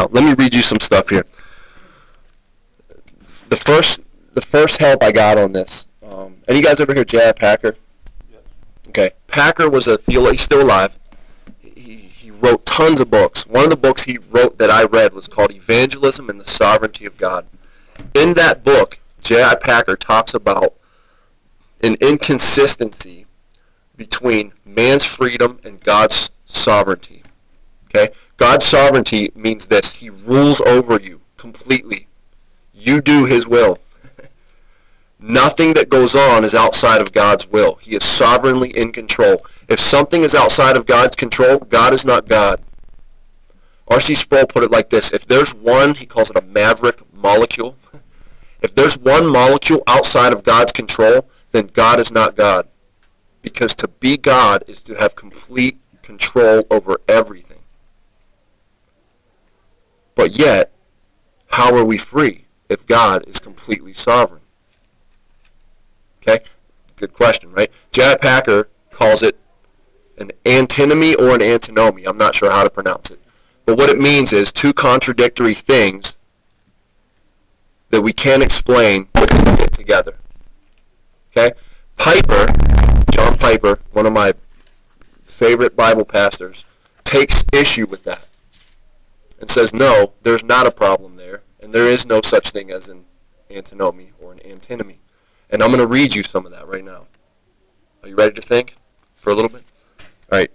Now, let me read you some stuff here. The first help I got on this. Any you guys ever hear J.I. Packer? Yes. Okay. Packer was a theologian. He's still alive. He wrote tons of books. One of the books he wrote that I read was called Evangelism and the Sovereignty of God. In that book, J.I. Packer talks about an inconsistency between man's freedom and God's sovereignty. Okay? God's sovereignty means this. He rules over you completely. You do his will. Nothing that goes on is outside of God's will. He is sovereignly in control. If something is outside of God's control, God is not God. R.C. Sproul put it like this. If there's one, he calls it a maverick molecule. If there's one molecule outside of God's control, then God is not God. Because to be God is to have complete control over everything. But yet, how are we free if God is completely sovereign? Okay? Good question, right? J.I. Packer calls it an antinomy or an antinomy. I'm not sure how to pronounce it. But what it means is two contradictory things that we can't explain but can fit together. Okay? Piper, John Piper, one of my favorite Bible pastors, takes issue with that and says, no, there's not a problem there, and there is no such thing as an antinomy or an antinomy. And I'm going to read you some of that right now. Are you ready to think for a little bit? All right.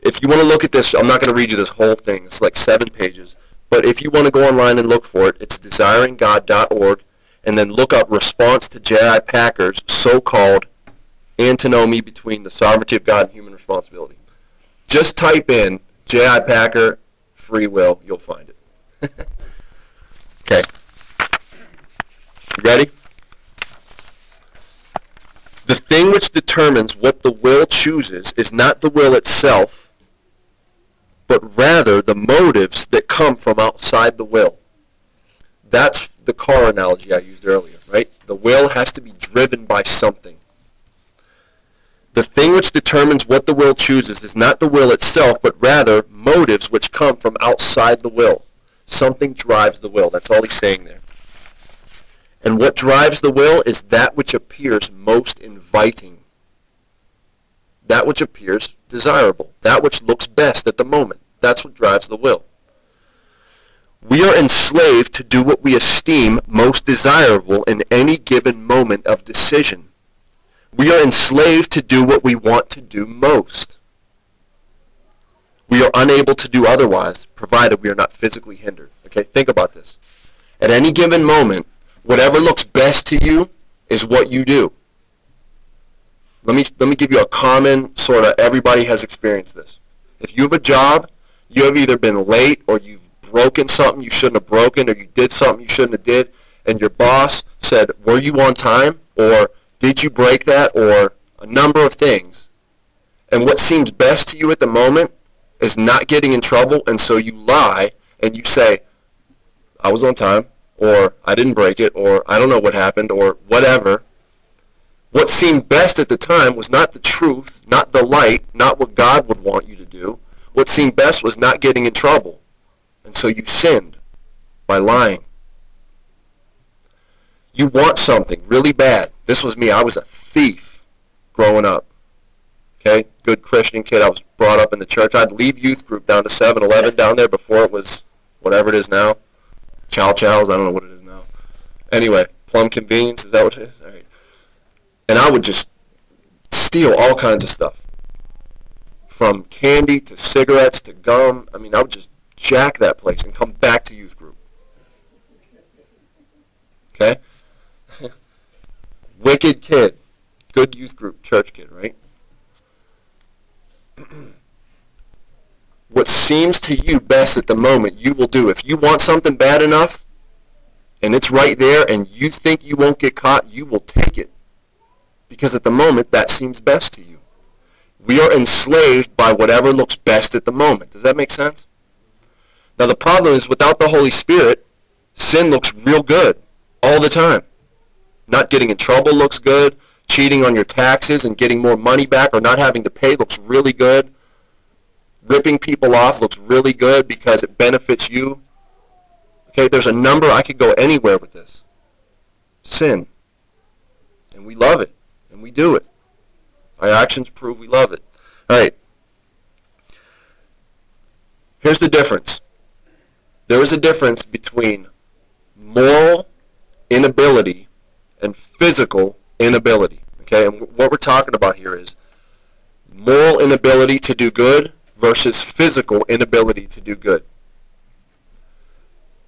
If you want to look at this, I'm not going to read you this whole thing. It's like 7 pages. But if you want to go online and look for it, it's desiringgod.org, and then look up response to J.I. Packer's so-called antinomy between the sovereignty of God and human responsibility. Just type in J.I. Packer free will, you'll find it. Okay. You ready? The thing which determines what the will chooses is not the will itself, but rather the motives that come from outside the will. That's the car analogy I used earlier, right? The will has to be driven by something. The thing which determines what the will chooses is not the will itself, but rather motives which come from outside the will. Something drives the will. That's all he's saying there. And what drives the will is that which appears most inviting. That which appears desirable. That which looks best at the moment. That's what drives the will. We are enslaved to do what we esteem most desirable in any given moment of decision. We are enslaved to do what we want to do most. We are unable to do otherwise, provided we are not physically hindered. Okay, think about this. At any given moment, whatever looks best to you is what you do. Let me give you a common sort of, everybody has experienced this. If you have a job, you have either been late or you've broken something you shouldn't have broken, or you did something you shouldn't have did, and your boss said, were you on time? Or did you break that? Or a number of things. And what seems best to you at the moment is not getting in trouble, and so you lie and you say, I was on time, or I didn't break it, or I don't know what happened, or whatever. What seemed best at the time was not the truth, not the light, not what God would want you to do. What seemed best was not getting in trouble. And so you sinned by lying. You want something really bad. This was me. I was a thief growing up. Okay? Good Christian kid. I was brought up in the church. I'd leave youth group down to 7-Eleven down there before it was whatever it is now. Chow Chows. I don't know what it is now. Anyway, Plum Convenience. Is that what it is? All right. And I would just steal all kinds of stuff. From candy to cigarettes to gum. I mean, I would just jack that place and come back to youth group. Okay? Wicked kid. Good youth group, church kid, right? What seems to you best at the moment, you will do. If you want something bad enough, and it's right there, and you think you won't get caught, you will take it. Because at the moment, that seems best to you. We are enslaved by whatever looks best at the moment. Does that make sense? Now the problem is, without the Holy Spirit, sin looks real good all the time. Not getting in trouble looks good. Cheating on your taxes and getting more money back or not having to pay looks really good. Ripping people off looks really good because it benefits you. Okay, there's a number. I could go anywhere with this. Sin. And we love it. And we do it. Our actions prove we love it. All right. Here's the difference. There is a difference between moral inability and physical inability. Okay, and what we're talking about here is moral inability to do good versus physical inability to do good.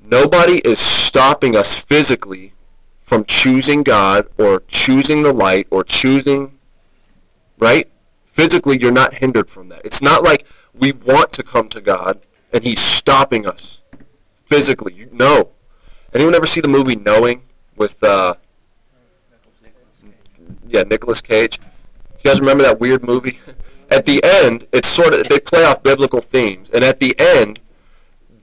Nobody is stopping us physically from choosing God or choosing the light or choosing, right? Physically, you're not hindered from that. It's not like we want to come to God and He's stopping us physically. No. Anyone ever see the movie Knowing with Nicolas Cage? You guys remember that weird movie? At the end, it's sort of, they play off biblical themes, and at the end,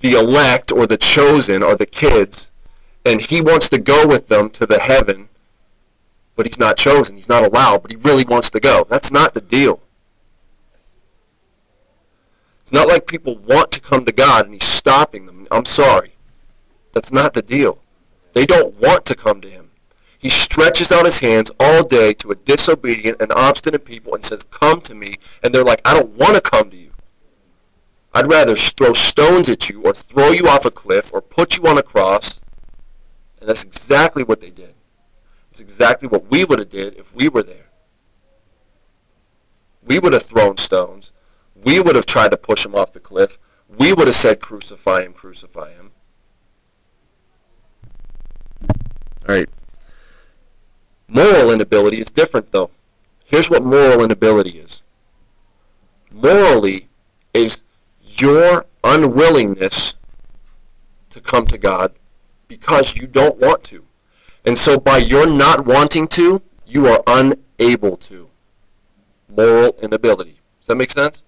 the elect or the chosen are the kids, and he wants to go with them to the heaven, but he's not chosen, he's not allowed, but he really wants to go. That's not the deal. It's not like people want to come to God and he's stopping them. I'm sorry. That's not the deal. They don't want to come to him. He stretches out his hands all day to a disobedient and obstinate people and says, come to me. And they're like, I don't want to come to you. I'd rather throw stones at you or throw you off a cliff or put you on a cross. And that's exactly what they did. It's exactly what we would have did if we were there. We would have thrown stones. We would have tried to push him off the cliff. We would have said, crucify him, crucify him. All right. Moral inability is different, though. Here's what moral inability is. Morally is your unwillingness to come to God because you don't want to. And so by your not wanting to, you are unable to. Moral inability. Does that make sense?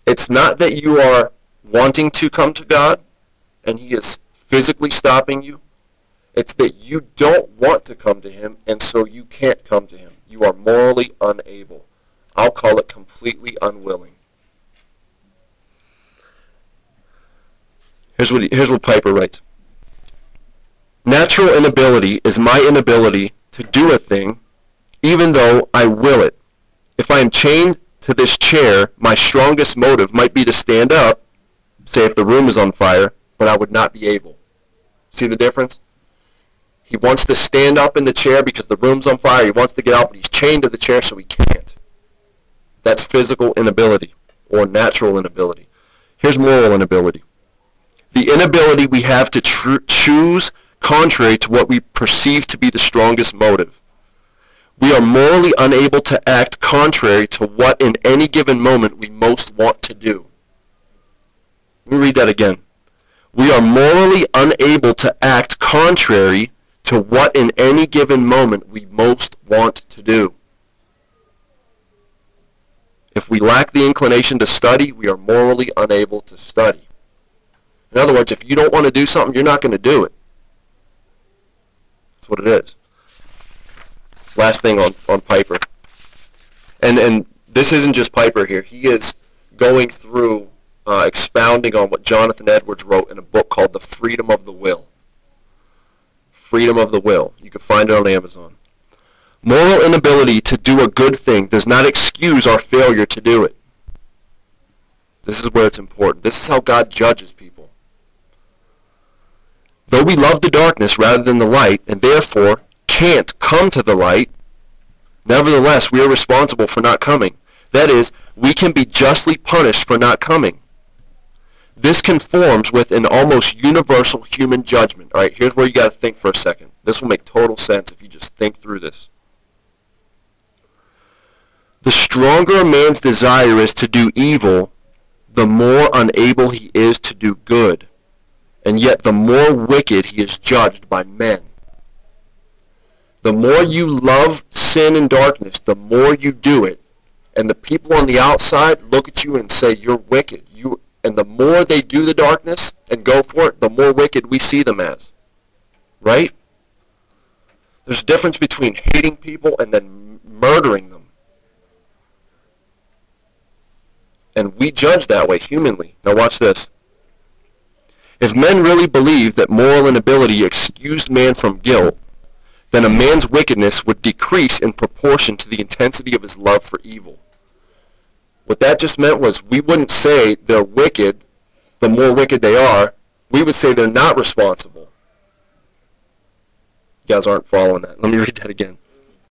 It's not that you are wanting to come to God and He is physically stopping you. It's that you don't want to come to Him, and so you can't come to Him. You are morally unable. I'll call it completely unwilling. Here's what Piper writes. Natural inability is my inability to do a thing, even though I will it. If I am chained to this chair, my strongest motive might be to stand up, say if the room is on fire, but I would not be able. See the difference? He wants to stand up in the chair because the room's on fire. He wants to get out, but he's chained to the chair, so he can't. That's physical inability or natural inability. Here's moral inability. The inability we have to choose contrary to what we perceive to be the strongest motive. We are morally unable to act contrary to what in any given moment we most want to do. Let me read that again. We are morally unable to act contrary to what in any given moment we most want to do. If we lack the inclination to study, we are morally unable to study. In other words, if you don't want to do something, you're not going to do it. That's what it is. Last thing on Piper. And this isn't just Piper here. He is going through, expounding on what Jonathan Edwards wrote in a book called The Freedom of the Will. Freedom of the Will. You can find it on Amazon. Moral inability to do a good thing does not excuse our failure to do it. This is where it's important. This is how God judges people. Though we love the darkness rather than the light, and therefore can't come to the light, nevertheless we are responsible for not coming. That is, we can be justly punished for not coming. This conforms with an almost universal human judgment. All right, here's where you got to think for a second. This will make total sense if you just think through this. The stronger a man's desire is to do evil, the more unable he is to do good, and yet the more wicked he is judged by men. The more you love sin and darkness, the more you do it, and the people on the outside look at you and say, you're wicked. And the more they do the darkness and go for it, the more wicked we see them as. Right? There's a difference between hating people and then murdering them. And we judge that way humanly. Now watch this. If men really believed that moral inability excused man from guilt, then a man's wickedness would decrease in proportion to the intensity of his love for evil. What that just meant was we wouldn't say they're wicked the more wicked they are. We would say they're not responsible. You guys aren't following that. Let me read that again.